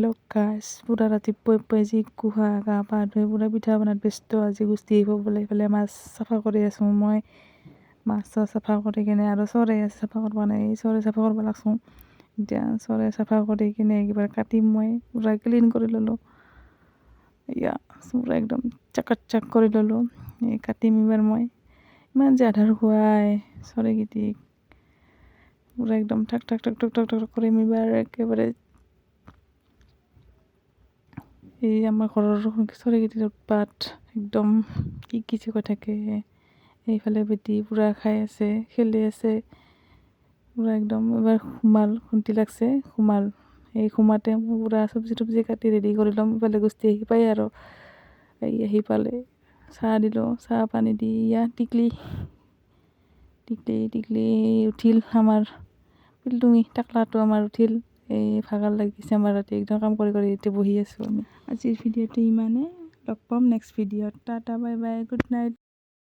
Hello' গাইছ, পুৰা ৰাতিপুৱাই যি কুহা গা পা ধুই পুৰা পিঠা বনাত ব্যস্ত। আজি গুচি আহিব বোলে। এইফালে মাছ চাফা কৰি আছোঁ মই। মাছ চাফা কৰি কিনে আৰু চৰাই আছে চাফা কৰিব নাই, এই চৰাই চাফা কৰিব লাগছোঁ। এতিয়া চৰাই চাফা কৰি কিনে একবাৰ কাটিম মই। পুৰা ক্লিন কৰি ল'লোঁ, এয়া পুৰা একদম চাক কৰি ল'লোঁ। এই কাটিম এইবাৰ মই। ইমান যে আধাৰ খুৱাই চৰাইকেইটিক, পুৰা একদম ঠাক কৰিম এইবাৰ একেবাৰে। এই আমাৰ ঘৰৰ চৰাইকেইটিৰ উৎপাত একদম কি কৈ থাকে। এইফালে বেটি পূৰা খাই আছে, খেলি আছে পূৰা একদম। এবাৰ খুন্তি লাগছে এই সোমাতে মই পূৰা চব্জি কাটি ৰেডি কৰি ল'ম। ইফালে গুচি আহি পায় আৰু এই আহি পালে চাহ দিলোঁ, চাহ পানী দি ইয়া টিকলি উঠিল আমাৰ পিলটুঙি টাকলাটো আমাৰ উঠিল। এই ভাগৰ লাগিছে আমাৰ ৰাতি একদম কাম কৰি এতিয়া বহি আছোঁ আমি। আজিৰ ভিডিঅ'টো ইমানে, লগ পাম নেক্সট ভিডিঅ'ত। Tata bye bye, good night.